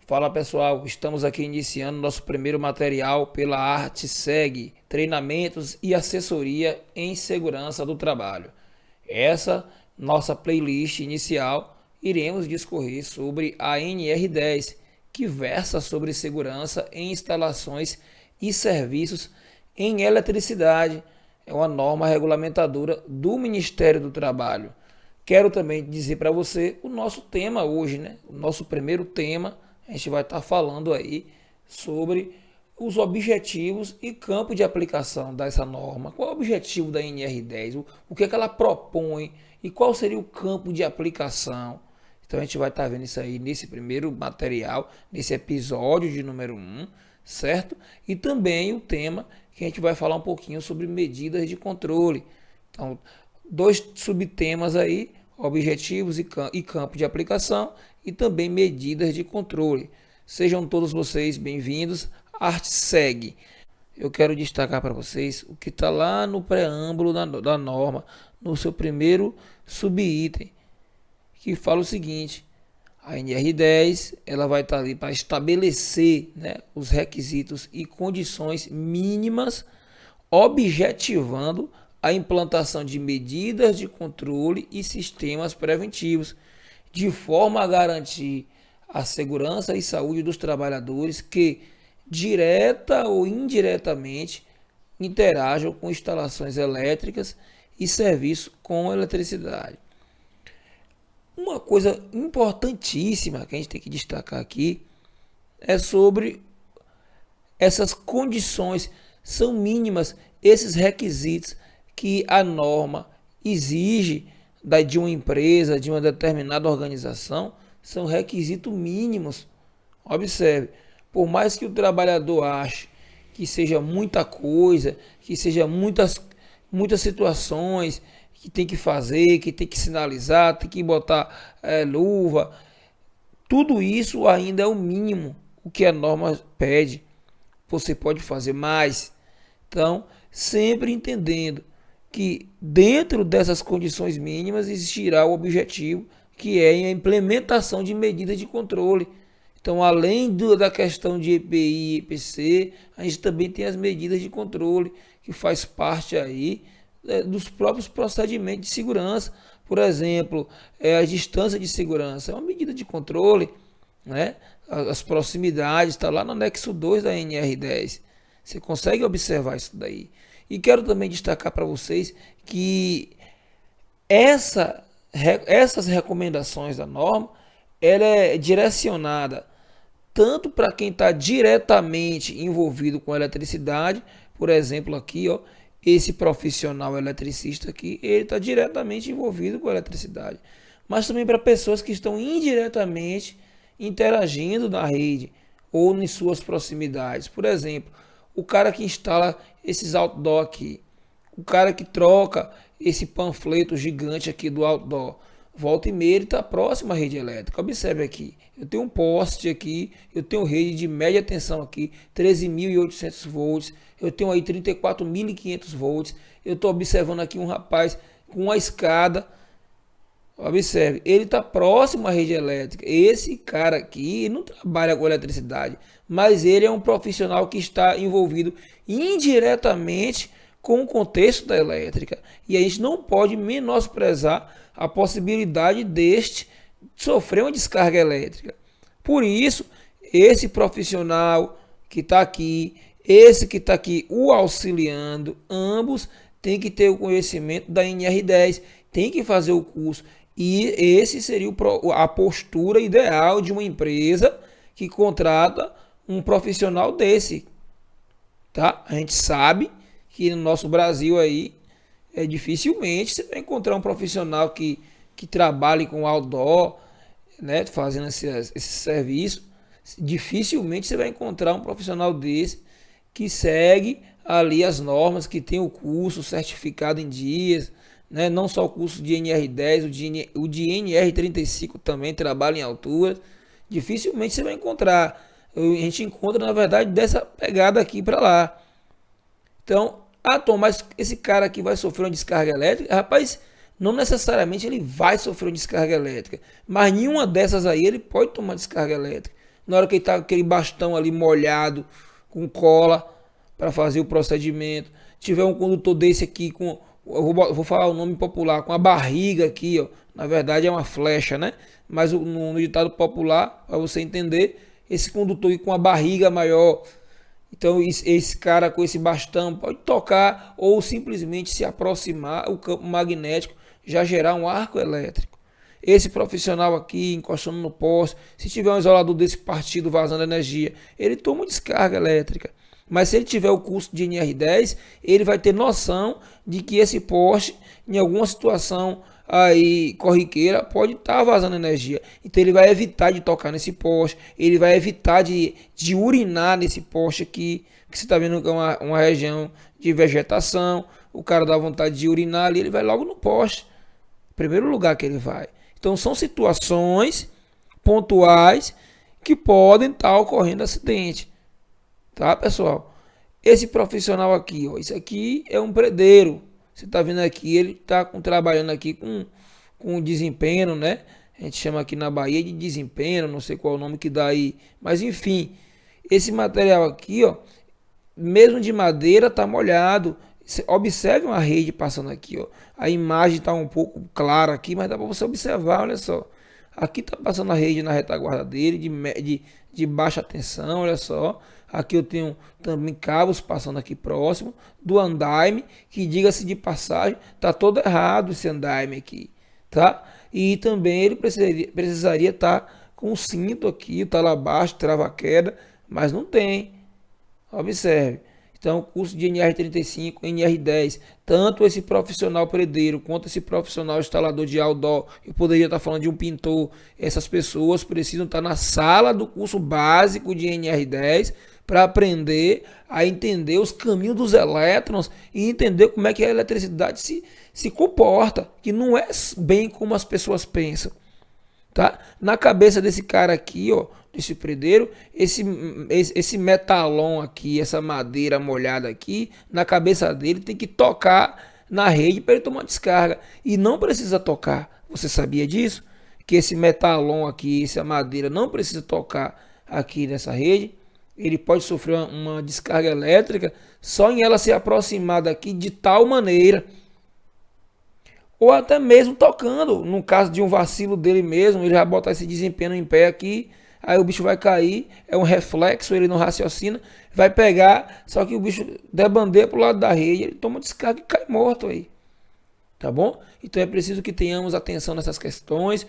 Fala pessoal, estamos aqui iniciando nosso primeiro material pela Arte Segue, treinamentos e assessoria em segurança do trabalho. Essa nossa playlist inicial, iremos discorrer sobre a NR10, que versa sobre segurança em instalações e serviços em eletricidade. É uma norma regulamentadora do Ministério do Trabalho. Quero também dizer para você o nosso tema hoje, né? O nosso primeiro tema, a gente vai estar falando aí sobre os objetivos e campo de aplicação dessa norma. Qual é o objetivo da NR10? O que é que ela propõe e qual seria o campo de aplicação? Então a gente vai estar vendo isso aí nesse primeiro material, nesse episódio de número um, certo? E também o tema que a gente vai falar um pouquinho sobre medidas de controle. Então, dois subtemas aí, objetivos e campo de aplicação e também medidas de controle. Sejam todos vocês bem-vindos à Arte Segue. Eu quero destacar para vocês o que está lá no preâmbulo da norma, no seu primeiro subitem, que fala o seguinte: a NR10 ela vai estar ali para estabelecer, né, os requisitos e condições mínimas, objetivando a implantação de medidas de controle e sistemas preventivos, de forma a garantir a segurança e saúde dos trabalhadores que, direta ou indiretamente, interajam com instalações elétricas e serviços com eletricidade. Uma coisa importantíssima que a gente tem que destacar aqui é sobre essas condições, são mínimas, esses requisitos que a norma exige de uma empresa, de uma determinada organização, são requisitos mínimos. Observe, por mais que o trabalhador ache que seja muita coisa, que seja muitas situações que tem que fazer, que tem que sinalizar, tem que botar luva, tudo isso ainda é o mínimo, o que a norma pede. Você pode fazer mais. Então, sempre entendendo que dentro dessas condições mínimas existirá o objetivo, que é a implementação de medidas de controle. Então, além da questão de EPI e EPC, a gente também tem as medidas de controle, que faz parte aí dos próprios procedimentos de segurança. Por exemplo, a distância de segurança é uma medida de controle, né? As proximidades, está lá no anexo 2 da NR10. Você consegue observar isso daí. E quero também destacar para vocês que essas recomendações da norma, ela é direcionada tanto para quem está diretamente envolvido com eletricidade. Por exemplo, aqui, ó, esse profissional eletricista aqui, ele está diretamente envolvido com a eletricidade, mas também para pessoas que estão indiretamente interagindo na rede ou em suas proximidades. Por exemplo, o cara que instala esses outdoor aqui, o cara que troca esse panfleto gigante aqui do outdoor, volta e meia ele está próximo à rede elétrica. Observe aqui, eu tenho um poste aqui, eu tenho rede de média tensão aqui, 13.800 volts, eu tenho aí 34.500 volts, eu estou observando aqui um rapaz com uma escada. Observe, ele está próximo à rede elétrica. Esse cara aqui não trabalha com eletricidade, mas ele é um profissional que está envolvido indiretamente com o contexto da elétrica. E a gente não pode menosprezar a possibilidade deste sofrer uma descarga elétrica. Por isso, esse profissional que está aqui, esse que está aqui o auxiliando, ambos têm que ter o conhecimento da NR10, tem que fazer o curso. E esse seria a postura ideal de uma empresa que contrata um profissional desse, tá? A gente sabe que no nosso Brasil aí dificilmente você vai encontrar um profissional que trabalhe com outdoor, né, fazendo esse serviço. Dificilmente você vai encontrar um profissional desse que segue ali as normas, que tem o curso certificado em dias, né? Não só o curso de NR10, o de NR35 também trabalha em altura. Dificilmente você vai encontrar. A gente encontra, na verdade, dessa pegada aqui para lá. Então, Tom, mas esse cara aqui vai sofrer uma descarga elétrica? Rapaz, não necessariamente ele vai sofrer uma descarga elétrica, mas nenhuma dessas aí ele pode tomar descarga elétrica. na hora que ele está com aquele bastão ali molhado, com cola, para fazer o procedimento. Tiver um condutor desse aqui com, vou falar o nome popular, com a barriga aqui, ó. Na verdade é uma flecha, né? Mas no ditado popular, para você entender, esse condutor aqui com a barriga maior. Então esse cara com esse bastão pode tocar ou simplesmente se aproximar o campo magnético, já gerar um arco elétrico. Esse profissional aqui encostando no poste, se tiver um isolador desse partido vazando energia, ele toma descarga elétrica. Mas se ele tiver o curso de NR10, ele vai ter noção de que esse poste, em alguma situação aí corriqueira, pode estar vazando energia. Então ele vai evitar de tocar nesse poste, ele vai evitar de urinar nesse poste aqui, que você está vendo que é uma região de vegetação, o cara dá vontade de urinar ali, ele vai logo no poste, primeiro lugar que ele vai. Então são situações pontuais que podem estar ocorrendo acidente. Tá, pessoal? Esse profissional aqui, ó, isso aqui é um predeiro. Você tá vendo aqui, ele tá trabalhando aqui com desempenho, né? A gente chama aqui na Bahia de desempenho, não sei qual é o nome que dá aí. Mas enfim, esse material aqui, ó, mesmo de madeira, tá molhado. Observe uma rede passando aqui, ó. A imagem tá um pouco clara aqui, mas dá para você observar, olha só. Aqui tá passando a rede na retaguarda dele, de baixa tensão, olha só. Aqui eu tenho também cabos passando aqui próximo do andaime, que diga-se de passagem, tá todo errado esse andaime aqui, tá? E também ele precisaria estar com o cinto aqui, tá lá abaixo, trava-queda, mas não tem. Observe. Então, curso de NR35, NR10, tanto esse profissional predeiro quanto esse profissional instalador de outdoor, eu poderia estar falando de um pintor, essas pessoas precisam estar na sala do curso básico de NR10 para aprender a entender os caminhos dos elétrons e entender como é que a eletricidade se comporta, que não é bem como as pessoas pensam. Tá? Na cabeça desse cara aqui, ó, desse predeiro, esse metalon aqui, essa madeira molhada aqui, na cabeça dele tem que tocar na rede para ele tomar descarga. E não precisa tocar. Você sabia disso? Que esse metalon aqui, essa madeira, não precisa tocar aqui nessa rede. Ele pode sofrer uma descarga elétrica só em ela se aproximar daqui de tal maneira. Ou até mesmo tocando, no caso de um vacilo dele mesmo, ele vai botar esse desempenho em pé aqui, aí o bicho vai cair, é um reflexo, ele não raciocina, vai pegar, só que o bicho debandeia pro lado da rede, ele toma descarga e cai morto aí, tá bom? Então é preciso que tenhamos atenção nessas questões.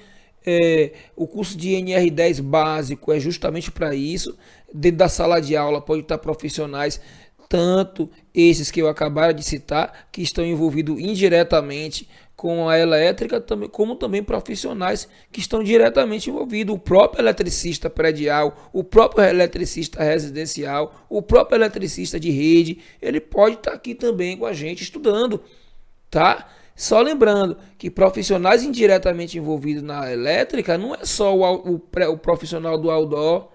O curso de NR10 básico é justamente para isso. Dentro da sala de aula pode estar profissionais, tanto esses que eu acabei de citar, que estão envolvidos indiretamente com a elétrica, como também profissionais que estão diretamente envolvidos, o próprio eletricista predial, o próprio eletricista residencial, o próprio eletricista de rede, ele pode estar aqui também com a gente estudando, tá? Só lembrando que profissionais indiretamente envolvidos na elétrica não é só o profissional do outdoor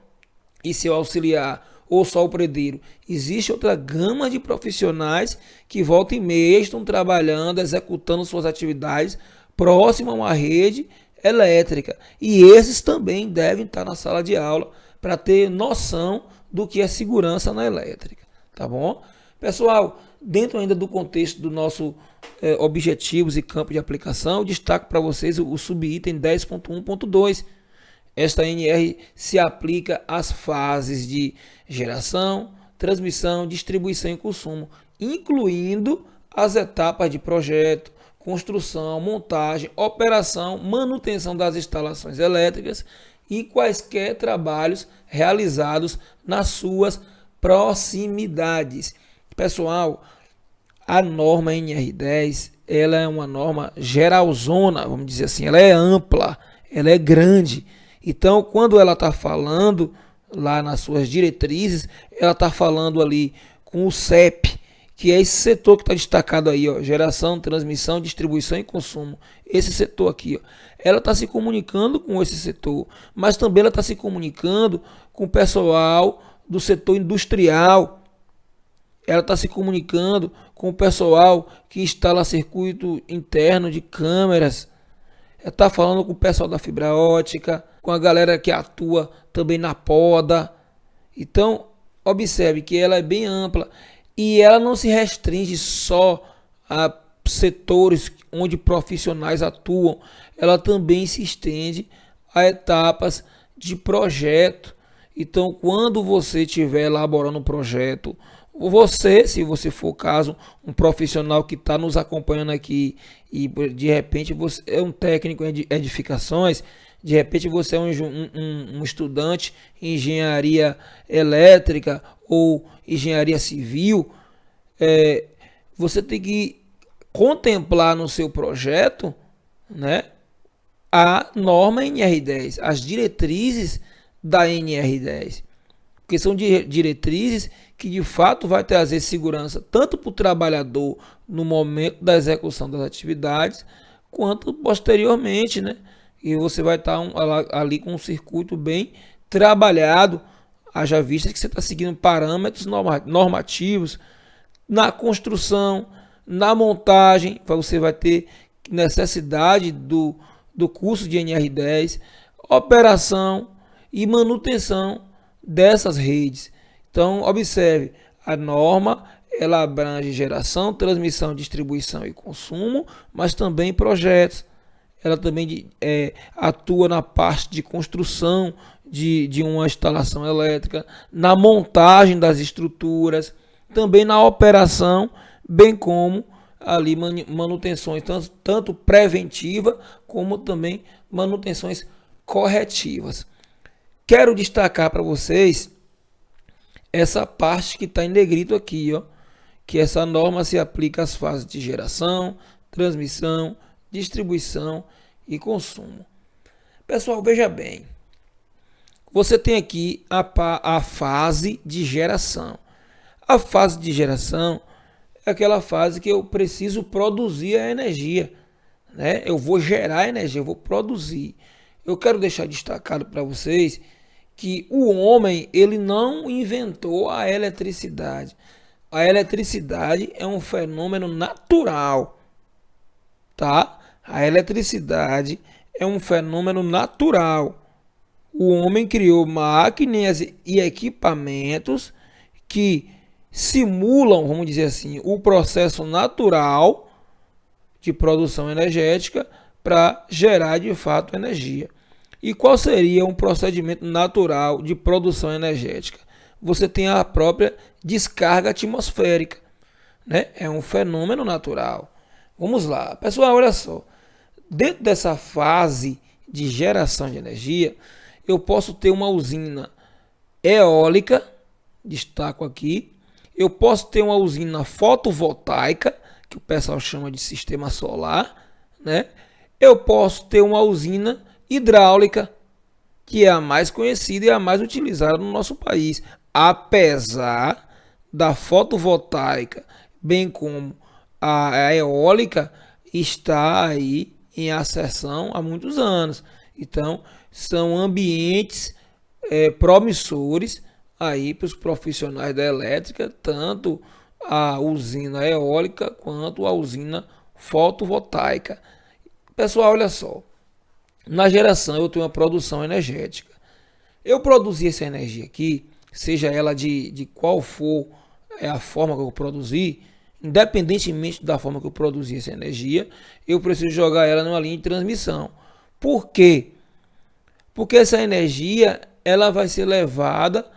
e seu auxiliar, ou só o predeiro. Existe outra gama de profissionais que volta e meia estão trabalhando, executando suas atividades próximo a uma rede elétrica. E esses também devem estar na sala de aula para ter noção do que é segurança na elétrica. Tá bom? Pessoal, dentro ainda do contexto do nosso objetivos e campo de aplicação, eu destaco para vocês o subitem 10.1.2. Esta NR se aplica às fases de geração, transmissão, distribuição e consumo, incluindo as etapas de projeto, construção, montagem, operação, manutenção das instalações elétricas e quaisquer trabalhos realizados nas suas proximidades. Pessoal, a norma NR10, ela é uma norma geralzona, vamos dizer assim, ela é ampla, ela é grande. Então, quando ela está falando lá nas suas diretrizes, ela está falando ali com o CEP, que é esse setor que está destacado aí, ó, geração, transmissão, distribuição e consumo. Esse setor aqui, ó, ela está se comunicando com esse setor, mas também ela está se comunicando com o pessoal do setor industrial. Ela está se comunicando com o pessoal que instala circuito interno de câmeras. está falando com o pessoal da fibra ótica, com a galera que atua também na poda. Então, observe que ela é bem ampla e ela não se restringe só a setores onde profissionais atuam, ela também se estende a etapas de projeto. Então, quando você estiver elaborando um projeto, você, se você for o caso, um profissional que está nos acompanhando aqui e de repente você é um técnico em edificações, de repente você é um estudante em engenharia elétrica ou engenharia civil, você tem que contemplar no seu projeto, né, a norma NR10, as diretrizes da NR10, porque são diretrizes que de fato vai trazer segurança tanto para o trabalhador no momento da execução das atividades, quanto posteriormente, né? E você vai estar ali com um circuito bem trabalhado, haja vista que você está seguindo parâmetros normativos na construção, na montagem, você vai ter necessidade do curso de NR10, operação e manutenção dessas redes. Então, observe, a norma ela abrange geração, transmissão, distribuição e consumo, mas também projetos. Ela também atua na parte de construção de uma instalação elétrica, na montagem das estruturas, também na operação, bem como ali manutenções tanto preventiva como também manutenções corretivas. Quero destacar para vocês essa parte que está em negrito aqui, ó, que essa norma se aplica às fases de geração, transmissão, distribuição e consumo. Pessoal, veja bem, você tem aqui a fase de geração. A fase de geração é aquela fase que eu preciso produzir a energia, né? Eu vou gerar energia, eu vou produzir. Eu quero deixar destacado para vocês que o homem ele não inventou a eletricidade. A eletricidade é um fenômeno natural, tá? A eletricidade é um fenômeno natural. O homem criou máquinas e equipamentos que simulam, vamos dizer assim, o processo natural de produção energética para gerar de fato energia. E qual seria um procedimento natural de produção energética? Você tem a própria descarga atmosférica, né? É um fenômeno natural. Vamos lá, pessoal, olha só. Dentro dessa fase de geração de energia, eu posso ter uma usina eólica, destaco aqui. Eu posso ter uma usina fotovoltaica, que o pessoal chama de sistema solar, né? Eu posso ter uma usina hidráulica, que é a mais conhecida e a mais utilizada no nosso país, apesar da fotovoltaica, bem como a eólica, está aí em ascensão há muitos anos. Então, são ambientes promissores aí para os profissionais da elétrica, tanto a usina eólica quanto a usina fotovoltaica. Pessoal, olha só. Na geração eu tenho uma produção energética. Eu produzi essa energia aqui, seja ela de qual for a forma que eu produzi, independentemente da forma que eu produzi essa energia, eu preciso jogar ela numa linha de transmissão. Por quê? Porque essa energia ela vai ser levada,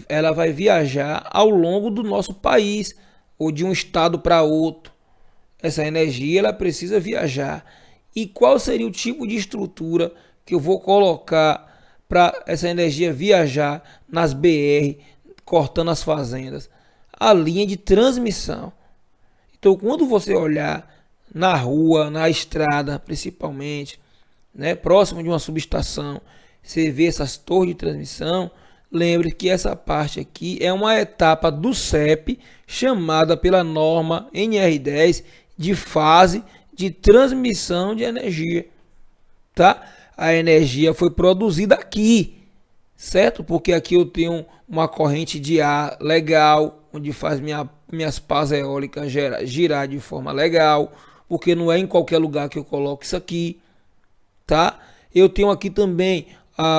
ela vai viajar ao longo do nosso país ou de um estado para outro. Essa energia ela precisa viajar. E qual seria o tipo de estrutura que eu vou colocar para essa energia viajar nas BR, cortando as fazendas? A linha de transmissão. Então, quando você olhar na rua, na estrada, principalmente, né, próximo de uma subestação, você vê essas torres de transmissão, lembre que essa parte aqui é uma etapa do CEP, chamada pela norma NR10 de fase de transmissão de energia, tá? A energia foi produzida aqui, certo? Porque aqui eu tenho uma corrente de ar legal, onde faz minhas pás eólicas girar de forma legal, porque não é em qualquer lugar que eu coloco isso aqui, tá? Eu tenho aqui também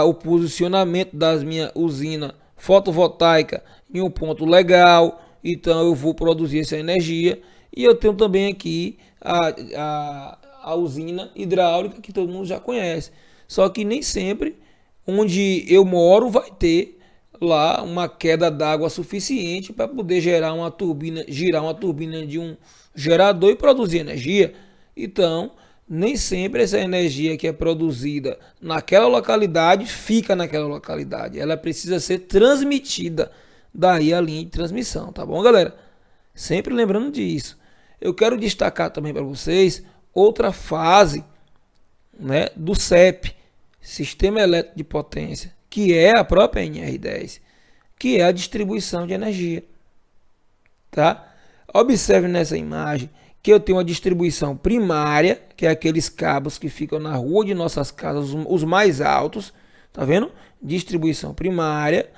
o posicionamento das minha usina fotovoltaica em um ponto legal, então eu vou produzir essa energia. E eu tenho também aqui a usina hidráulica que todo mundo já conhece. Só que nem sempre onde eu moro vai ter lá uma queda d'água suficiente para poder gerar uma turbina, girar uma turbina de um gerador e produzir energia. Então, nem sempre essa energia que é produzida naquela localidade fica naquela localidade. Ela precisa ser transmitida daí a linha de transmissão, tá bom, galera? Sempre lembrando disso. Eu quero destacar também para vocês outra fase, né, do CEP, Sistema Elétrico de Potência, que é a própria NR10, que é a distribuição de energia, tá? Observe nessa imagem que eu tenho uma distribuição primária, que é aqueles cabos que ficam na rua de nossas casas, os mais altos, tá vendo? Distribuição primária.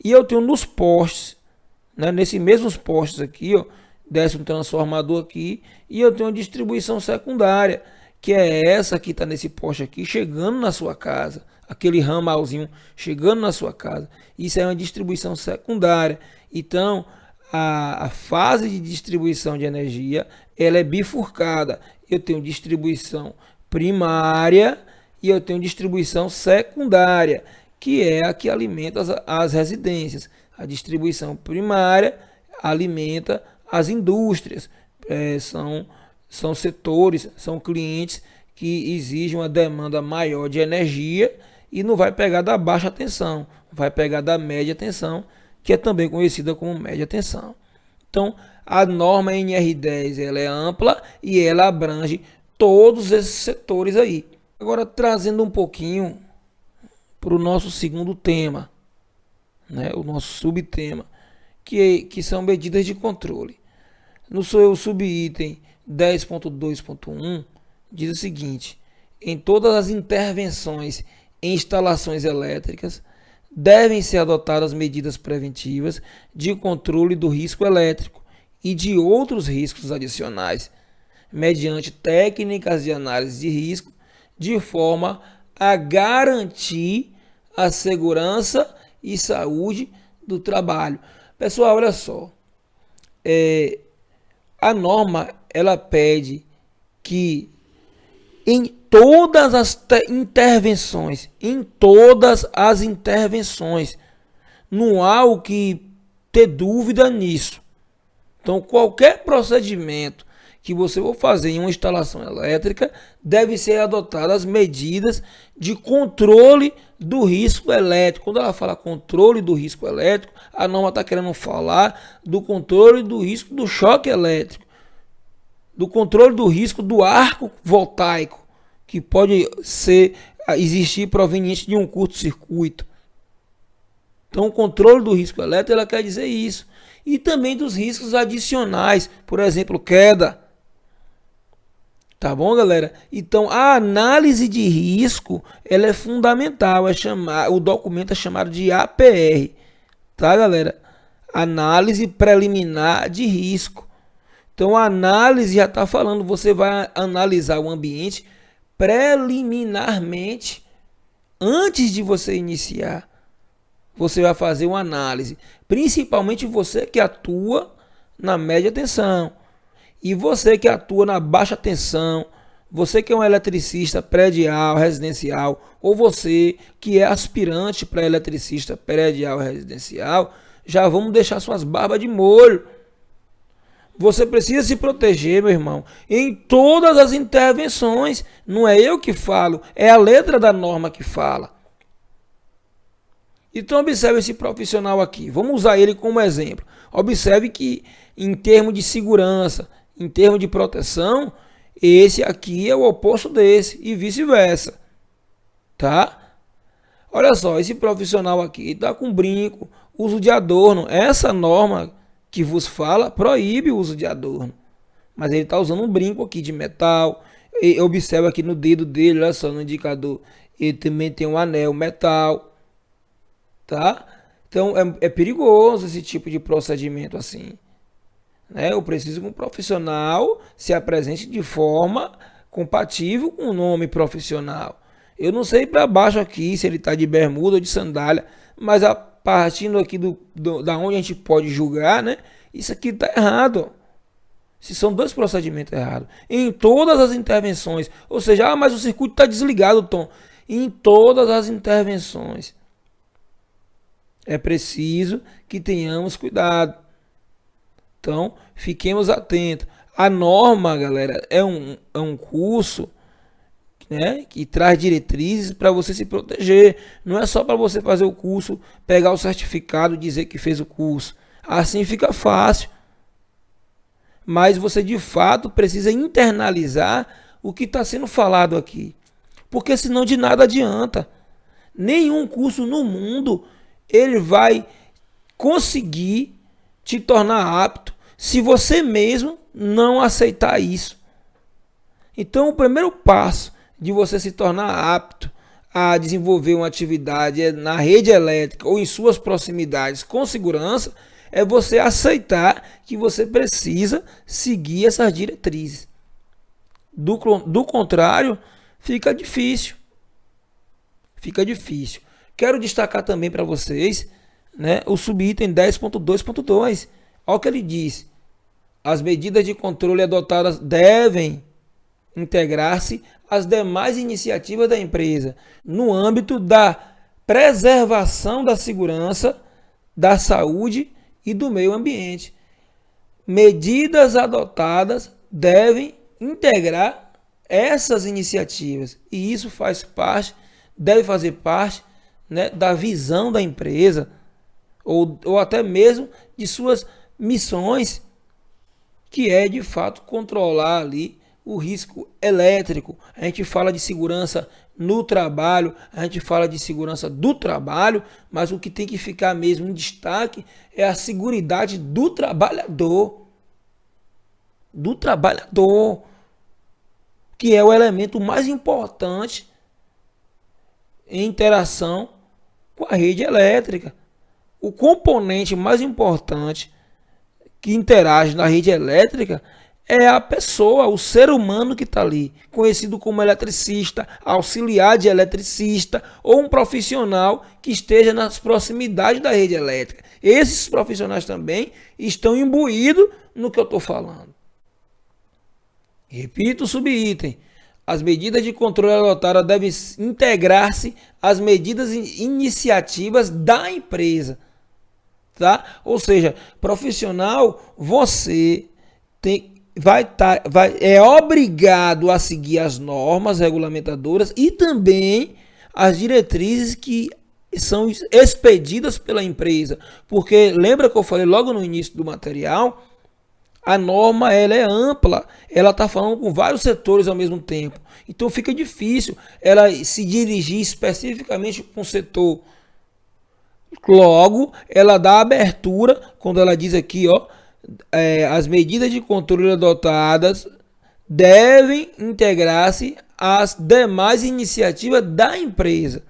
E eu tenho nos postes, né, nesses mesmos postes aqui, ó, desce um transformador aqui, e eu tenho uma distribuição secundária, que é essa que está nesse poste aqui, chegando na sua casa, aquele ramalzinho chegando na sua casa. Isso é uma distribuição secundária. Então, a fase de distribuição de energia, ela é bifurcada. Eu tenho distribuição primária e eu tenho distribuição secundária, que é a que alimenta as residências. A distribuição primária alimenta as indústrias, são setores, são clientes que exigem uma demanda maior de energia e não vai pegar da baixa tensão, vai pegar da média tensão, que é também conhecida como média tensão. Então, a norma NR10 ela é ampla e ela abrange todos esses setores aí. Agora, trazendo um pouquinho para o nosso segundo tema, né, o nosso subtema, que são medidas de controle. No seu subitem 10.2.1 diz o seguinte: em todas as intervenções em instalações elétricas devem ser adotadas medidas preventivas de controle do risco elétrico e de outros riscos adicionais, mediante técnicas de análise de risco, de forma a garantir a segurança e saúde do trabalho. Pessoal, olha só, a norma ela pede que em todas as intervenções, não há o que ter dúvida nisso. Então, qualquer procedimento que você for fazer em uma instalação elétrica, deve ser adotadas medidas de controle do risco elétrico. Quando ela fala controle do risco elétrico, a norma está querendo falar do controle do risco do choque elétrico, do controle do risco do arco voltaico, que pode existir proveniente de um curto-circuito. Então, o controle do risco elétrico, ela quer dizer isso. E também dos riscos adicionais, por exemplo, queda. Tá bom, galera? Então, a análise de risco, ela é fundamental. O documento é chamado de APR. Tá, galera? Análise preliminar de risco. Então, a análise já está falando, você vai analisar o ambiente preliminarmente, antes de você iniciar. Você vai fazer uma análise, principalmente você que atua na média tensão e você que atua na baixa tensão, você que é um eletricista predial, residencial, ou você que é aspirante para eletricista predial, residencial, já vamos deixar suas barbas de molho. Você precisa se proteger, meu irmão, em todas as intervenções. Não é eu que falo, é a letra da norma que fala. Então, observe esse profissional aqui. Vamos usar ele como exemplo. Observe que, em termos de segurança, em termos de proteção, esse aqui é o oposto desse e vice-versa. Tá? Olha só, esse profissional aqui está com brinco, uso de adorno. Essa norma que vos fala proíbe o uso de adorno. Mas ele está usando um brinco aqui de metal. E observa aqui no dedo dele, olha só, no indicador, ele também tem um anel metal. Tá? Então é perigoso esse tipo de procedimento assim, né? Eu preciso que um profissional se apresente de forma compatível com o nome profissional. Eu não sei para baixo aqui se ele está de bermuda ou de sandália, mas a partindo aqui da onde a gente pode julgar, né? Isso aqui está errado. Se são dois procedimentos errados. Em todas as intervenções. Ou seja, mas o circuito está desligado, Tom. Em todas as intervenções. É preciso que tenhamos cuidado. Então, fiquemos atentos. A norma, galera, é um curso, né, que traz diretrizes para você se proteger. Não é só para você fazer o curso, pegar o certificado e dizer que fez o curso. Assim fica fácil. Mas você de fato precisa internalizar o que está sendo falado aqui. Porque senão de nada adianta. Nenhum curso no mundo ele vai conseguir te tornar apto se você mesmo não aceitar isso. Então o primeiro passo de você se tornar apto a desenvolver uma atividade na rede elétrica ou em suas proximidades com segurança é você aceitar que você precisa seguir essas diretrizes. Do contrário, fica difícil. Fica difícil. Quero destacar também para vocês, né, o subitem 10.2.2. Olha o que ele diz. As medidas de controle adotadas devem integrar-se às demais iniciativas da empresa no âmbito da preservação da segurança, da saúde e do meio ambiente. Medidas adotadas devem integrar essas iniciativas e isso faz parte, deve fazer parte, né, da visão da empresa ou até mesmo de suas missões, que é de fato controlar ali o risco elétrico. A gente fala de segurança no trabalho, a gente fala de segurança do trabalho, mas o que tem que ficar mesmo em destaque é a seguridade do trabalhador. Do trabalhador, que é o elemento mais importante em interação com a rede elétrica. O componente mais importante que interage na rede elétrica é a pessoa, o ser humano que está ali, conhecido como eletricista, auxiliar de eletricista ou um profissional que esteja nas proximidades da rede elétrica. Esses profissionais também estão imbuídos no que eu estou falando. Repito o subitem. As medidas de controle adotadas devem integrar-se às medidas e iniciativas da empresa. Tá? Ou seja, profissional, você é obrigado a seguir as normas regulamentadoras e também as diretrizes que são expedidas pela empresa. Porque lembra que eu falei logo no início do material? A norma ela é ampla, ela está falando com vários setores ao mesmo tempo. Então fica difícil ela se dirigir especificamente com o setor. Logo, ela dá abertura, quando ela diz aqui, ó, as medidas de controle adotadas devem integrar-se às demais iniciativas da empresa.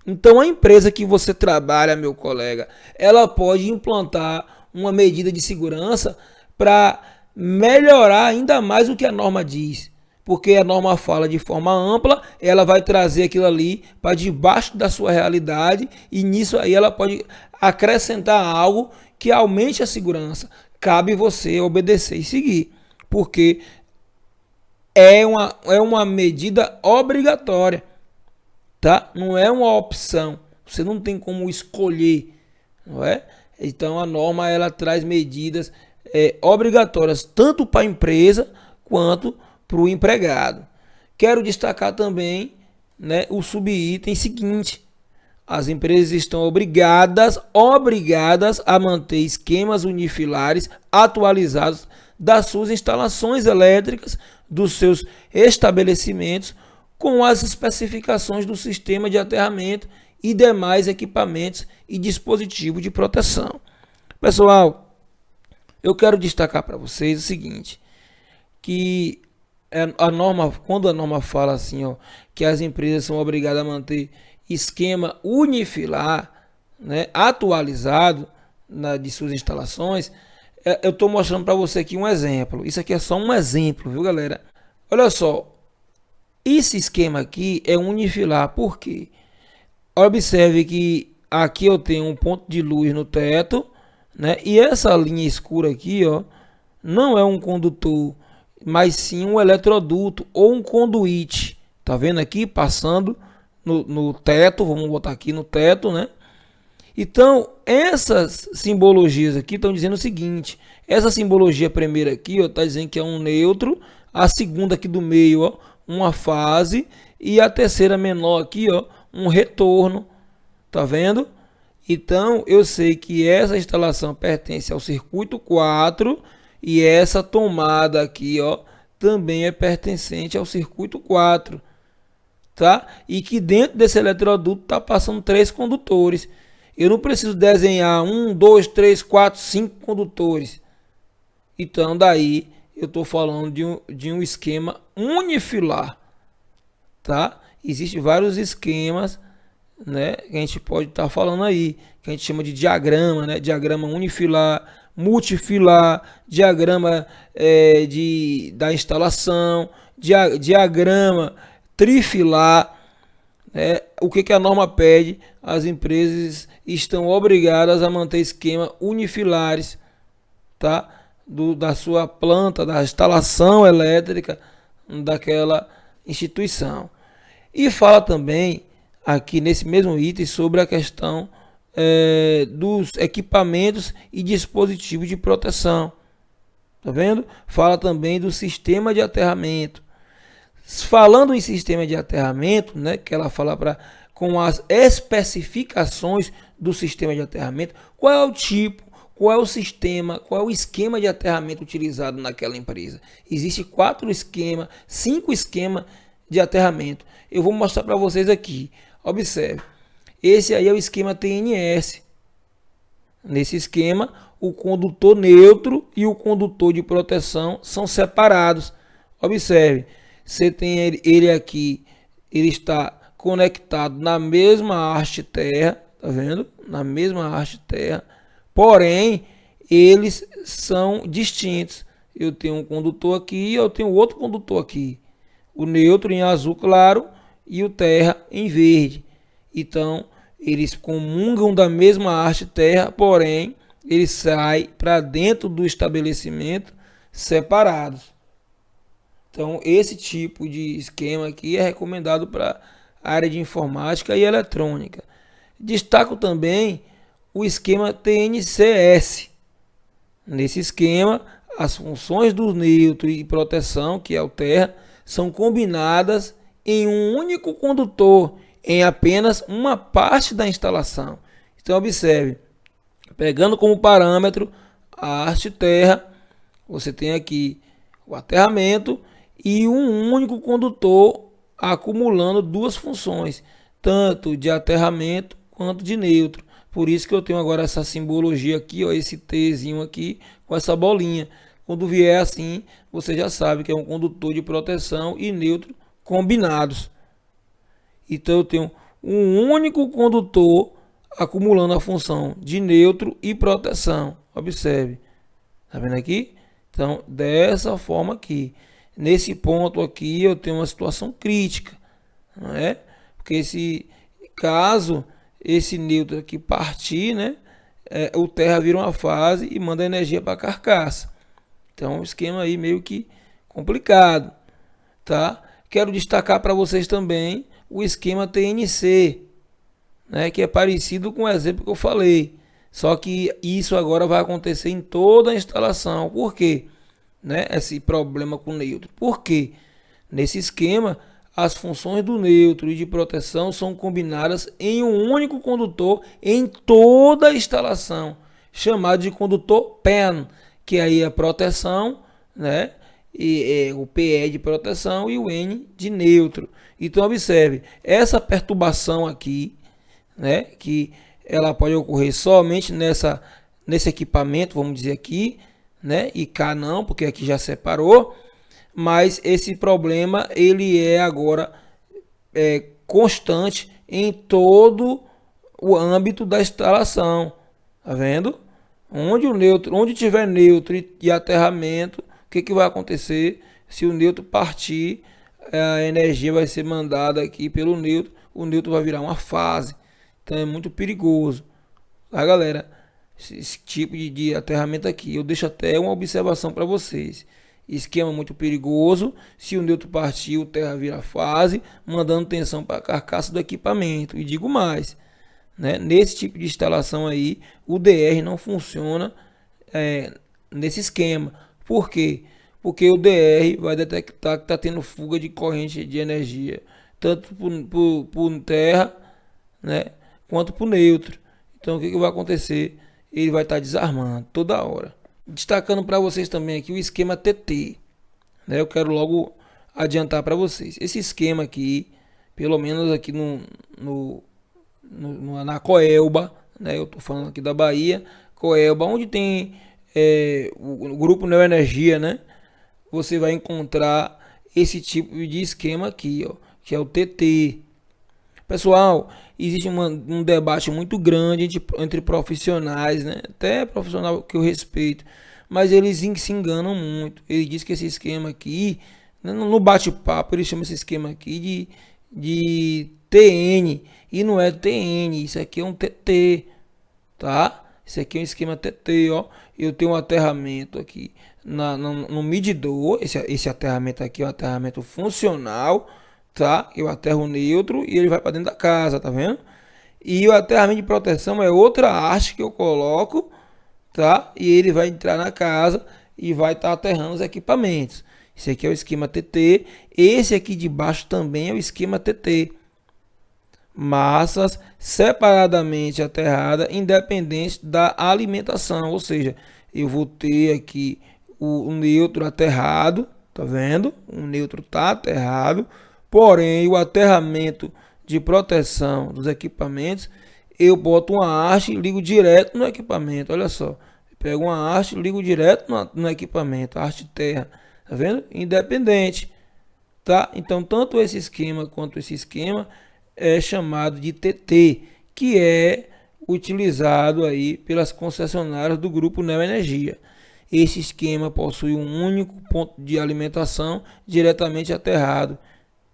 Então, a empresa que você trabalha, meu colega, ela pode implantar uma medida de segurança para melhorar ainda mais o que a norma diz. Porque a norma fala de forma ampla, ela vai trazer aquilo ali para debaixo da sua realidade e nisso aí ela pode acrescentar algo que aumente a segurança. Cabe você obedecer e seguir, porque é uma medida obrigatória, tá? Não é uma opção, você não tem como escolher, não é? Então a norma ela traz medidas obrigatórias tanto para a empresa quanto para o empregado. Quero destacar também, né, o subitem seguinte. As empresas estão obrigadas a manter esquemas unifilares atualizados das suas instalações elétricas, dos seus estabelecimentos, com as especificações do sistema de aterramento e demais equipamentos e dispositivos de proteção. Pessoal, eu quero destacar para vocês o seguinte, que a norma, quando a norma fala assim, ó, que as empresas são obrigadas a manter esquema unifilar, né, atualizado de suas instalações, eu estou mostrando para você aqui um exemplo. Isso aqui é só um exemplo, viu, galera? Olha só, Esse esquema aqui é unifilar, por quê? Observe que aqui eu tenho um ponto de luz no teto, né? E essa linha escura aqui, ó, não é um condutor, mas sim um eletroduto ou um conduíte. Tá vendo aqui passando no teto? Vamos botar aqui no teto, né? Então, essas simbologias aqui estão dizendo o seguinte: essa simbologia primeira aqui está dizendo que é um neutro, a segunda aqui do meio, ó, uma fase, e a terceira menor aqui, ó, um retorno. Tá vendo? Então, eu sei que essa instalação pertence ao circuito 4 e essa tomada aqui, ó, também é pertencente ao circuito 4, tá? E que dentro desse eletroduto está passando 3 condutores. Eu não preciso desenhar 1, 2, 3, 4, 5 condutores. Então, daí eu estou falando de um esquema unifilar, tá? Existem vários esquemas, né, que a gente pode estar falando aí, que a gente chama de diagrama, né? Diagrama unifilar, multifilar, diagrama da instalação, diagrama trifilar. O que a norma pede? As empresas estão obrigadas a manter esquema unifilares, tá? Da sua planta, da instalação elétrica daquela instituição. E fala também aqui nesse mesmo item sobre a questão dos equipamentos e dispositivos de proteção. Tá vendo? Fala também do sistema de aterramento. Falando em sistema de aterramento, né, que ela fala com as especificações do sistema de aterramento, qual é o tipo, qual é o sistema, qual é o esquema de aterramento utilizado naquela empresa. Existe 4 esquemas, 5 esquemas de aterramento. Eu vou mostrar para vocês aqui. Observe. Esse aí é o esquema TNS. Nesse esquema, o condutor neutro e o condutor de proteção são separados. Observe. Você tem ele aqui, ele está conectado na mesma haste terra, tá vendo? Na mesma haste terra, porém, eles são distintos. Eu tenho um condutor aqui e eu tenho outro condutor aqui. O neutro em azul claro e o terra em verde. Então, eles comungam da mesma haste terra, porém, eles saem para dentro do estabelecimento separados. Então, esse tipo de esquema aqui é recomendado para a área de informática e eletrônica. Destaco também o esquema TNCS. Nesse esquema, as funções do neutro e proteção, que é o terra, são combinadas em um único condutor, em apenas uma parte da instalação. Então, observe, pegando como parâmetro a haste terra, você tem aqui o aterramento e um único condutor acumulando 2 funções, tanto de aterramento quanto de neutro. Por isso que eu tenho agora essa simbologia aqui, ó, esse Tzinho aqui com essa bolinha. Quando vier assim, você já sabe que é um condutor de proteção e neutro combinados. Então eu tenho um único condutor acumulando a função de neutro e proteção. Observe. Tá vendo aqui? Então, dessa forma aqui. Nesse ponto aqui eu tenho uma situação crítica, não é? Porque caso esse neutro aqui partir, né, o terra vira uma fase e manda energia para a carcaça. Então, um esquema aí meio que complicado, tá? Quero destacar para vocês também o esquema TNC, né, que é parecido com o exemplo que eu falei. Só que isso agora vai acontecer em toda a instalação. Por quê? Né, esse problema com o neutro. Por quê? Nesse esquema, as funções do neutro e de proteção são combinadas em um único condutor em toda a instalação, chamado de condutor PAN, que aí é proteção, né? E o PE de proteção e o N de neutro. Então observe, essa perturbação aqui, né, que ela pode ocorrer somente nesse equipamento, vamos dizer aqui, né, e cá não, porque aqui já separou, mas esse problema ele é agora constante em todo o âmbito da instalação. Tá vendo? Onde tiver neutro e aterramento, o que vai acontecer se o neutro partir? a energia vai ser mandada aqui pelo neutro, o neutro vai virar uma fase. Então é muito perigoso, tá, galera? Esse tipo de aterramento aqui. Eu deixo até uma observação para vocês. Esquema muito perigoso. Se o neutro partir, o terra vira fase, mandando tensão para a carcaça do equipamento. E digo mais, né? Nesse tipo de instalação aí, o DR não funciona nesse esquema. Por quê? Porque o DR vai detectar que está tendo fuga de corrente de energia, tanto por terra, né, quanto para o neutro. Então o que vai acontecer? Ele vai estar desarmando toda hora. Destacando para vocês também aqui o esquema TT, né? Eu quero logo adiantar para vocês. Esse esquema aqui, pelo menos aqui na Coelba, né? Eu estou falando aqui da Bahia, Coelba, onde tem o grupo Neoenergia, né? Você vai encontrar esse tipo de esquema aqui, ó, que é o TT. Pessoal, existe um debate muito grande entre profissionais, né? Até profissional que eu respeito, mas eles se enganam muito. Ele diz que esse esquema aqui, né, no bate-papo, ele chama esse esquema aqui de TN, e não é TN, isso aqui é um TT, tá? Isso aqui é um esquema TT, ó. Eu tenho um aterramento aqui no medidor. Esse aterramento aqui é um aterramento funcional, tá? Eu aterro neutro e ele vai para dentro da casa, tá vendo? E o aterramento de proteção é outra haste que eu coloco, tá? E ele vai entrar na casa e vai estar aterrando os equipamentos. Esse aqui é o esquema TT. Esse aqui de baixo também é o esquema TT. Massas separadamente aterrada, independente da alimentação, ou seja, eu vou ter aqui o neutro aterrado, tá vendo? O neutro tá aterrado, porém o aterramento de proteção dos equipamentos, eu boto uma haste e ligo direto no equipamento. Olha só, eu pego uma haste e ligo direto no equipamento, a haste terra, tá vendo? Independente, tá? Então tanto esse esquema quanto esse esquema é chamado de TT, que é utilizado aí pelas concessionárias do grupo Neoenergia. Esse esquema possui um único ponto de alimentação diretamente aterrado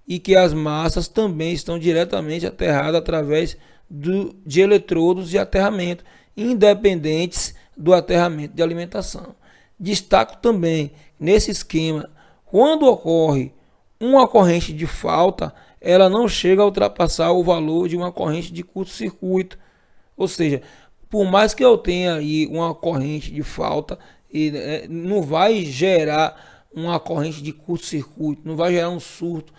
e que as massas também estão diretamente aterradas através de eletrodos de aterramento, independentes do aterramento de alimentação. Destaco também nesse esquema, quando ocorre uma corrente de falta, ela não chega a ultrapassar o valor de uma corrente de curto-circuito. Ou seja, por mais que eu tenha aí uma corrente de falta, não vai gerar uma corrente de curto-circuito, não vai gerar um surto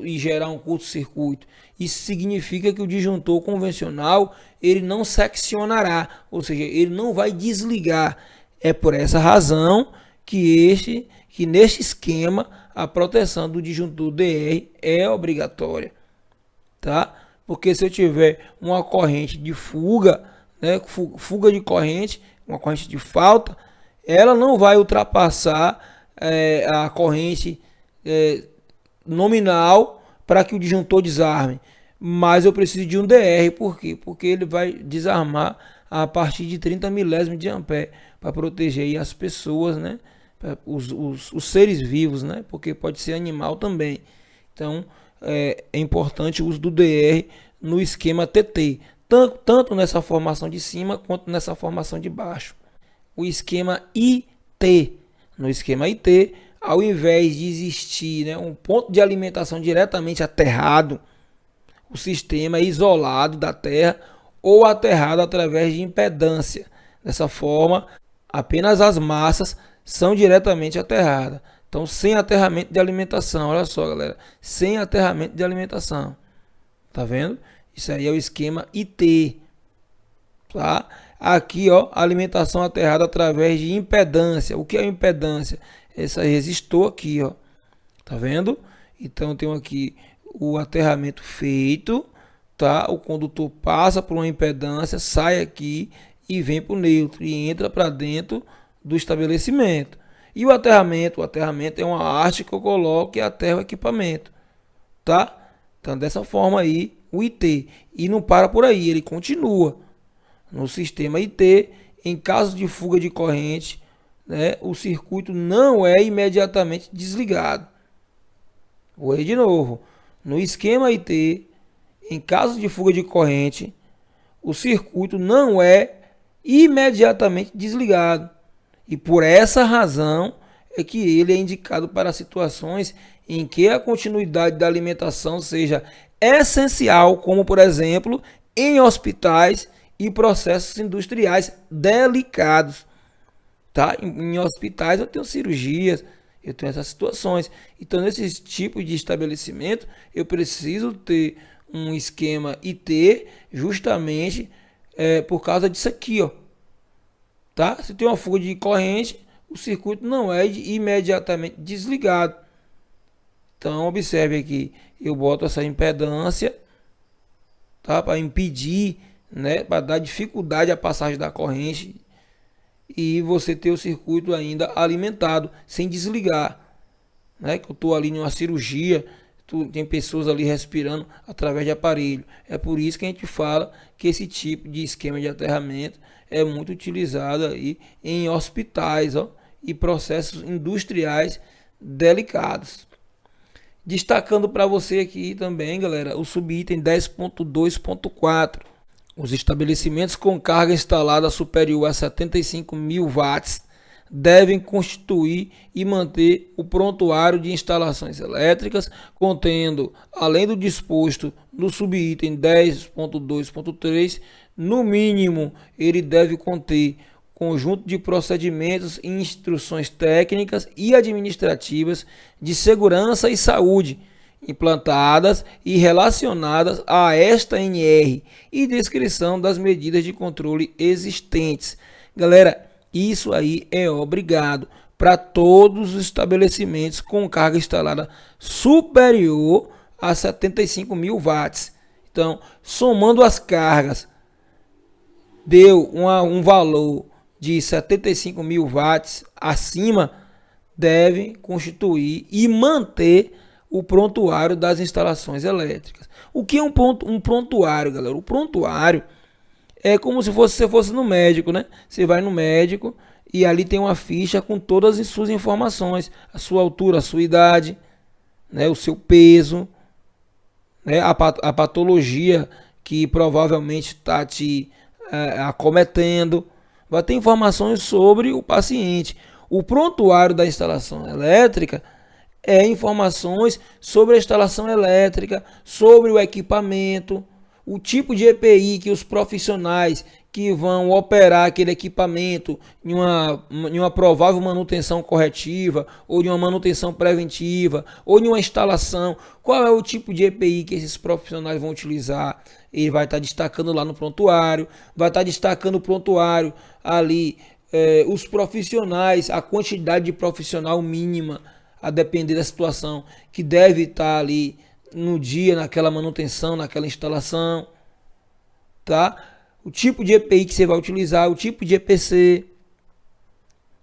e gerar um curto-circuito. Isso significa que o disjuntor convencional ele não seccionará, ou seja, ele não vai desligar. É por essa razão que neste esquema a proteção do disjuntor DR é obrigatória, tá? Porque se eu tiver uma corrente de fuga, né, fuga de corrente, uma corrente de falta, ela não vai ultrapassar a corrente nominal para que o disjuntor desarme. Mas eu preciso de um DR, por quê? Porque ele vai desarmar a partir de 30 milésimos de ampere para proteger aí as pessoas, né? Os seres vivos, né? Porque pode ser animal também. Então é importante o uso do DR no esquema TT, tanto nessa formação de cima quanto nessa formação de baixo. O esquema IT, no esquema IT, ao invés de existir, né, um ponto de alimentação diretamente aterrado, o sistema é isolado da terra ou aterrado através de impedância. Dessa forma, apenas as massas são diretamente aterradas. Então, sem aterramento de alimentação. Olha só, galera. Sem aterramento de alimentação. Tá vendo? Isso aí é o esquema IT. Tá? Aqui, ó, alimentação aterrada através de impedância. O que é impedância? Essa resistor aqui, ó. Tá vendo? Então, eu tenho aqui o aterramento feito. Tá? O condutor passa por uma impedância, sai aqui e vem para o neutro. E entra para dentro do estabelecimento. E o aterramento é uma haste que eu coloco e aterro o equipamento, tá? Então dessa forma aí o IT, e não para por aí, ele continua no sistema IT. Em caso de fuga de corrente, né, o circuito não é imediatamente desligado, Vou ler de novo. No esquema IT, em caso de fuga de corrente, o circuito não é imediatamente desligado. E por essa razão é que ele é indicado para situações em que a continuidade da alimentação seja essencial, como por exemplo, em hospitais e processos industriais delicados. Tá? Em hospitais eu tenho cirurgias, eu tenho essas situações. Então, nesses tipos de estabelecimento, eu preciso ter um esquema IT justamente por causa disso aqui, ó. Tá? Se tem uma fuga de corrente, o circuito não é imediatamente desligado. Então, observe aqui, eu boto essa impedância, tá? Para impedir, né? Para dar dificuldade à passagem da corrente e você ter o circuito ainda alimentado, sem desligar, né? Que eu estou ali em uma cirurgia, tem pessoas ali respirando através de aparelho. É por isso que a gente fala que esse tipo de esquema de aterramento é muito utilizado aí em hospitais, ó, e processos industriais delicados. Destacando para você aqui também, galera, o subitem 10.2.4. Os estabelecimentos com carga instalada superior a 75.000 watts devem constituir e manter o prontuário de instalações elétricas, contendo, além do disposto no subitem 10.2.3, no mínimo ele deve conter conjunto de procedimentos e instruções técnicas e administrativas de segurança e saúde implantadas e relacionadas a esta NR e descrição das medidas de controle existentes. Galera, isso aí é obrigado para todos os estabelecimentos com carga instalada superior a 75.000 watts. Então, somando as cargas, deu um valor de 75.000 watts acima, deve constituir e manter o prontuário das instalações elétricas. O que é um prontuário, galera? O prontuário é como se você fosse no médico, né? Você vai no médico e ali tem uma ficha com todas as suas informações, a sua altura, a sua idade, né? O seu peso, né? A patologia que provavelmente está te acometendo. Vai ter informações sobre o paciente. O prontuário da instalação elétrica é informações sobre a instalação elétrica, sobre o equipamento, o tipo de EPI que os profissionais que vão operar aquele equipamento em uma provável manutenção corretiva, ou de uma manutenção preventiva, ou de uma instalação, qual é o tipo de EPI que esses profissionais vão utilizar. Ele vai estar destacando lá no prontuário, vai estar destacando o prontuário ali, os profissionais, a quantidade de profissional mínima, a depender da situação, que deve estar ali no dia, naquela manutenção, naquela instalação, tá? O tipo de EPI que você vai utilizar, o tipo de EPC,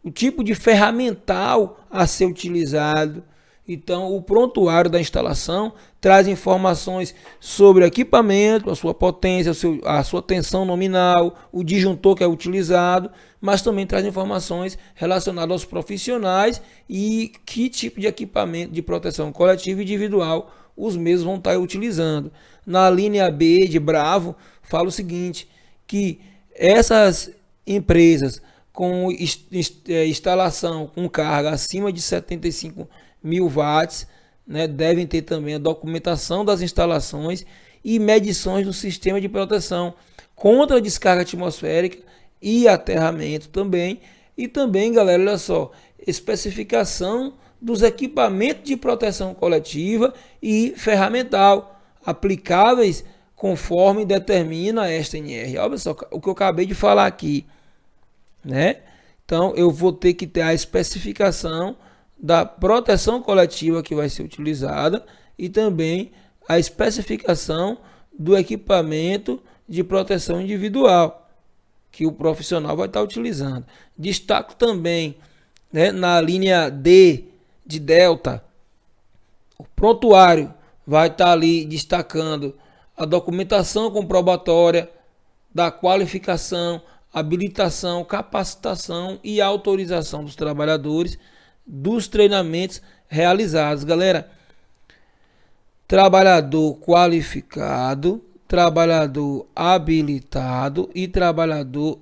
o tipo de ferramental a ser utilizado. Então, o prontuário da instalação traz informações sobre o equipamento, a sua potência, a sua tensão nominal, o disjuntor que é utilizado, mas também traz informações relacionadas aos profissionais e que tipo de equipamento de proteção coletiva e individual os mesmos vão estar utilizando. Na linha B de Bravo, fala o seguinte, que essas empresas com instalação com carga acima de 75.000 watts, né, devem ter também a documentação das instalações e medições do sistema de proteção contra a descarga atmosférica e aterramento também. E também, galera, olha só, especificação dos equipamentos de proteção coletiva e ferramental aplicáveis conforme determina esta NR. Olha só o que eu acabei de falar aqui, né? Então eu vou ter que ter a especificação da proteção coletiva que vai ser utilizada e também a especificação do equipamento de proteção individual que o profissional vai estar utilizando. Destaco também, né, na linha D de Delta, o prontuário vai estar ali destacando a documentação comprobatória da qualificação, habilitação, capacitação e autorização dos trabalhadores dos treinamentos realizados. Galera, trabalhador qualificado, trabalhador habilitado e trabalhador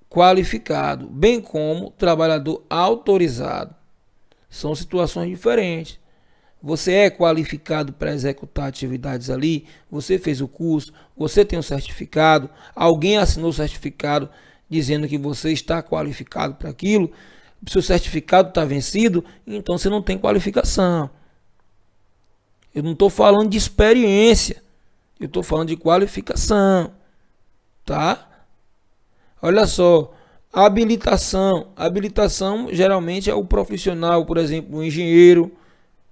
qualificado, bem como trabalhador autorizado. São situações diferentes. Você é qualificado para executar atividades ali, você fez o curso, você tem um certificado, alguém assinou o certificado dizendo que você está qualificado para aquilo, seu certificado está vencido, então você não tem qualificação. Eu não estou falando de experiência, eu estou falando de qualificação, tá? Olha só, habilitação. Habilitação geralmente é o profissional, por exemplo, um engenheiro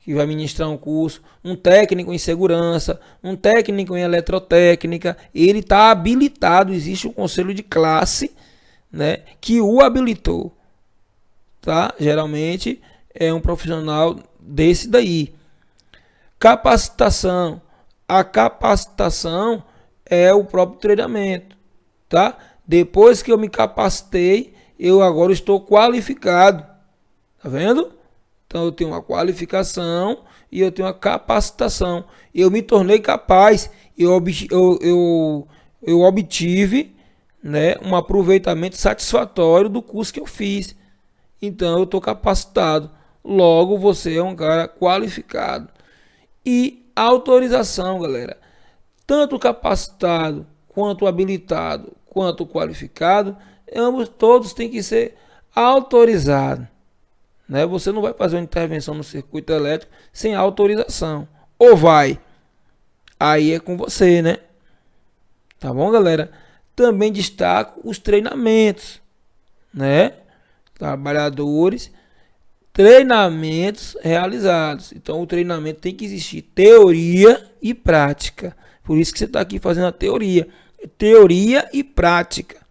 que vai ministrar um curso, um técnico em segurança, um técnico em eletrotécnica, ele está habilitado, existe um conselho de classe, né, que o habilitou, tá? Geralmente é um profissional desse daí. Capacitação. A capacitação é o próprio treinamento, tá? Depois que eu me capacitei, eu agora estou qualificado, tá vendo? Então eu tenho uma qualificação e eu tenho uma capacitação. Eu me tornei capaz, eu obtive, né, um aproveitamento satisfatório do curso que eu fiz. Então eu estou capacitado. Logo você é um cara qualificado. E autorização, galera. Tanto capacitado, quanto habilitado, quanto qualificado, ambos todos têm que ser autorizados. Né? Você não vai fazer uma intervenção no circuito elétrico sem autorização. Ou vai? Aí é com você, né? Tá bom, galera? Também destaco os treinamentos, né? Trabalhadores, treinamentos realizados. Então, o treinamento tem que existir teoria e prática. Por isso que você está aqui fazendo a teoria. Teoria e prática.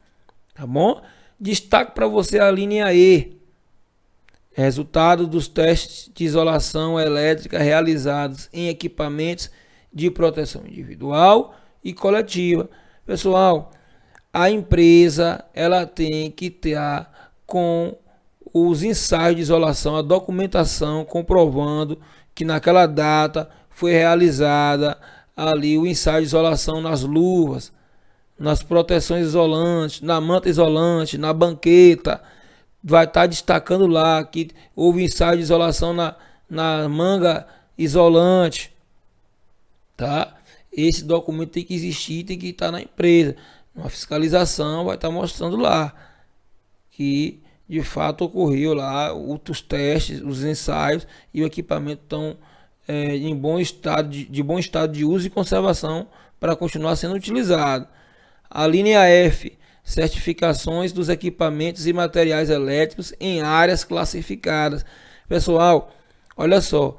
Tá bom? Destaco para você a linha E. Resultado dos testes de isolação elétrica realizados em equipamentos de proteção individual e coletiva. Pessoal, a empresa ela tem que ter com os ensaios de isolação, a documentação comprovando que naquela data foi realizada ali o ensaio de isolação nas luvas, nas proteções isolantes, na manta isolante, na banqueta. Vai estar destacando lá que houve ensaio de isolação na manga isolante, tá? Esse documento tem que existir, tem que estar na empresa. Uma fiscalização vai estar mostrando lá que de fato ocorreu lá os testes, os ensaios e o equipamento estão em bom estado de bom estado de uso e conservação para continuar sendo utilizado. A linha F, certificações dos equipamentos e materiais elétricos em áreas classificadas. Pessoal, olha só,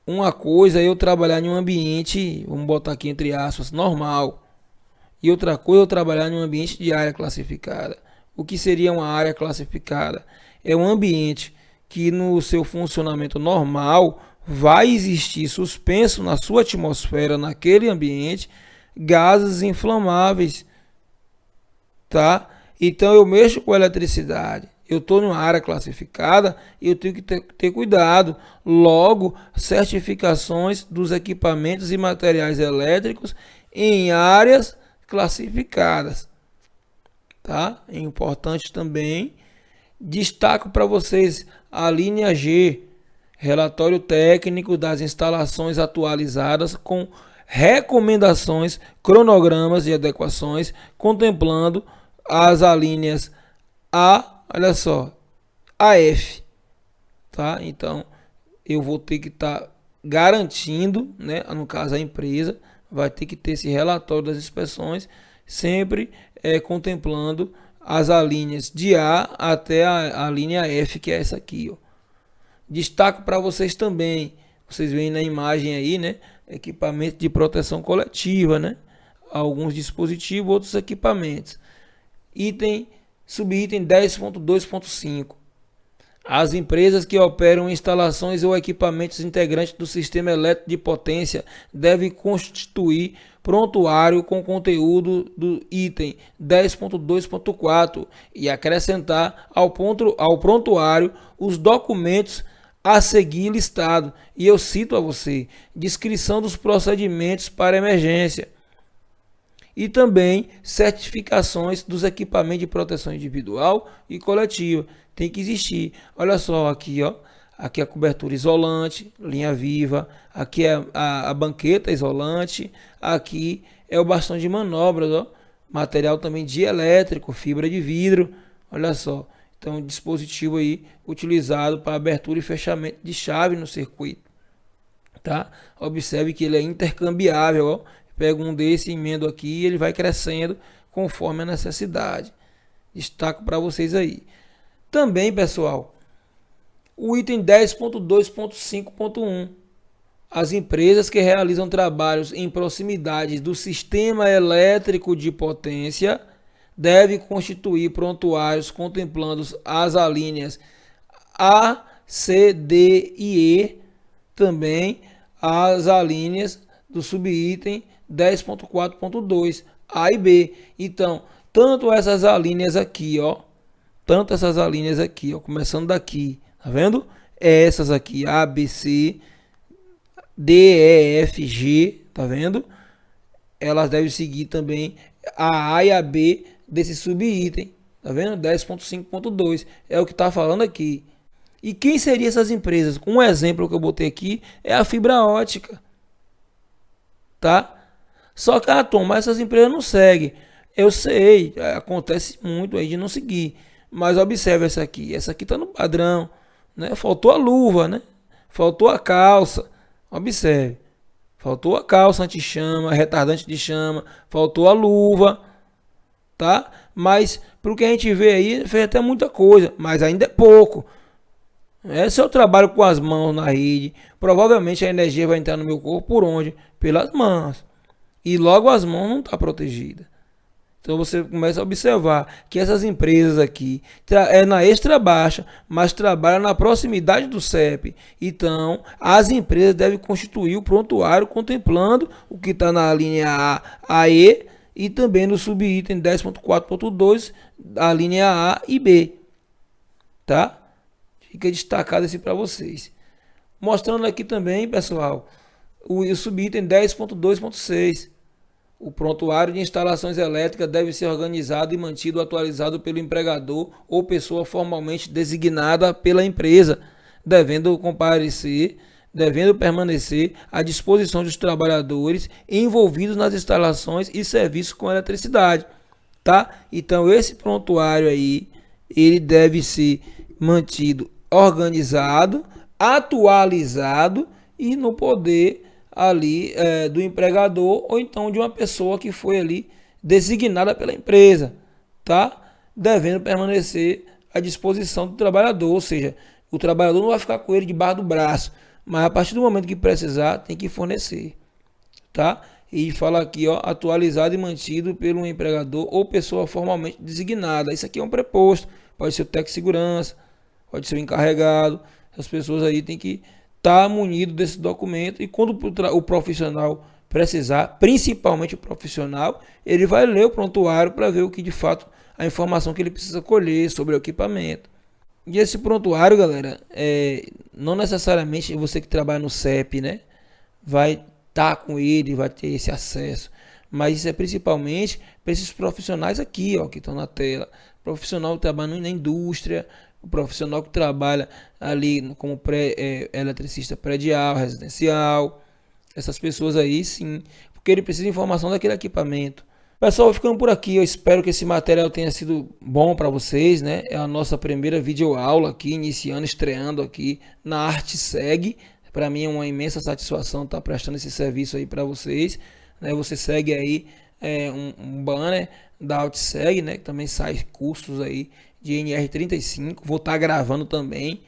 uma coisa é eu trabalhar em um ambiente, vamos botar aqui entre aspas, normal, e outra coisa é eu trabalhar em um ambiente de área classificada. O que seria uma área classificada? É um ambiente que no seu funcionamento normal vai existir suspenso na sua atmosfera, naquele ambiente, gases inflamáveis, tá? Então eu mexo com eletricidade, eu estou numa área classificada e eu tenho que ter cuidado. Logo, certificações dos equipamentos e materiais elétricos em áreas classificadas, tá? É importante também. Destaco para vocês a linha G, relatório técnico das instalações atualizadas com recomendações, cronogramas e adequações, contemplando as alíneas A, olha só, a F, tá? Então eu vou ter que estar garantindo, né? No caso a empresa vai ter que ter esse relatório das inspeções, sempre contemplando as alíneas de A até a linha F, que é essa aqui, ó. Destaco para vocês também, vocês veem na imagem aí, né? Equipamento de proteção coletiva, né? Alguns dispositivos, outros equipamentos. Subitem 10.2.5. As empresas que operam instalações ou equipamentos integrantes do sistema elétrico de potência devem constituir prontuário com conteúdo do item 10.2.4 e acrescentar ao prontuário os documentos a seguir listado. E eu cito a você: descrição dos procedimentos para emergência e também certificações dos equipamentos de proteção individual e coletiva. Tem que existir. Olha só aqui, ó. Aqui a cobertura isolante, linha viva. Aqui é a banqueta isolante. Aqui é o bastão de manobras, ó. Material também dielétrico, fibra de vidro. Olha só. Então, dispositivo aí utilizado para abertura e fechamento de chave no circuito, tá? Observe que ele é intercambiável, ó. Pega um desse, emendo aqui e ele vai crescendo conforme a necessidade. Destaco para vocês aí. Também, pessoal, o item 10.2.5.1. As empresas que realizam trabalhos em proximidade do sistema elétrico de potência devem constituir prontuários contemplando as alíneas A, C, D e E, também as alíneas do subitem 10.4.2, A e B. Então, tanto essas alíneas aqui, ó, começando daqui, tá vendo? Essas aqui, A, B, C, D, E, F, G, tá vendo? Elas devem seguir também a A e a B desse subitem, tá vendo? 10.5.2 é o que tá falando aqui. E quem seriam essas empresas? Um exemplo que eu botei aqui é a fibra ótica, tá? Só que, Tom, mas essas empresas não seguem. Eu sei, acontece muito aí de não seguir. Mas observe essa aqui tá no padrão, né? Faltou a luva, né? Faltou a calça. Observe. Faltou a calça anti-chama, retardante de chama, faltou a luva, tá? Mas pro que a gente vê aí, fez até muita coisa, mas ainda é pouco. Se eu trabalho com as mãos na rede, provavelmente a energia vai entrar no meu corpo por onde? Pelas mãos. E logo as mãos não estão protegidas. Então você começa a observar que essas empresas aqui é na extra baixa, mas trabalham na proximidade do CEP. Então as empresas devem constituir o prontuário contemplando o que está na linha A e E também no subitem 10.4.2 a linha A e B. Tá? Fica destacado esse para vocês. Mostrando aqui também, pessoal, o subitem 10.2.6. O prontuário de instalações elétricas deve ser organizado e mantido atualizado pelo empregador ou pessoa formalmente designada pela empresa, devendo permanecer à disposição dos trabalhadores envolvidos nas instalações e serviços com eletricidade, tá? Então esse prontuário aí, ele deve ser mantido organizado, atualizado e no poder ali do empregador ou então de uma pessoa que foi ali designada pela empresa, tá? Devendo permanecer à disposição do trabalhador, ou seja, o trabalhador não vai ficar com ele debaixo do braço, mas a partir do momento que precisar tem que fornecer, tá? E fala aqui, ó, atualizado e mantido pelo empregador ou pessoa formalmente designada. Isso aqui é um preposto, pode ser o técnico de segurança, pode ser o encarregado. As pessoas aí têm que estar munido desse documento e quando o profissional precisar, principalmente o profissional, ele vai ler o prontuário para ver o que de fato a informação que ele precisa colher sobre o equipamento. E esse prontuário, galera, não necessariamente você que trabalha no CEP, né, vai estar com ele, vai ter esse acesso, mas isso é principalmente para esses profissionais aqui, ó, que estão na tela. Profissional que trabalha na indústria, o profissional que trabalha ali como eletricista predial, residencial, essas pessoas aí sim, porque ele precisa de informação daquele equipamento. Pessoal, ficando por aqui, eu espero que esse material tenha sido bom para vocês, né? É a nossa primeira videoaula aqui, iniciando, estreando aqui na ArtSeg. Para mim é uma imensa satisfação estar prestando esse serviço aí para vocês, né? Você segue aí um banner da ArtSeg, né? Que também sai cursos aí de NR35, vou estar gravando também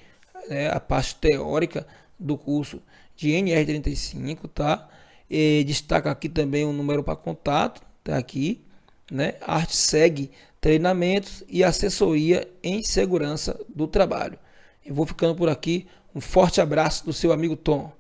a parte teórica do curso de NR35, tá? E destaca aqui também o número para contato, tá aqui, né? ArtSeg, treinamentos e assessoria em segurança do trabalho. Eu vou ficando por aqui, um forte abraço do seu amigo Tom.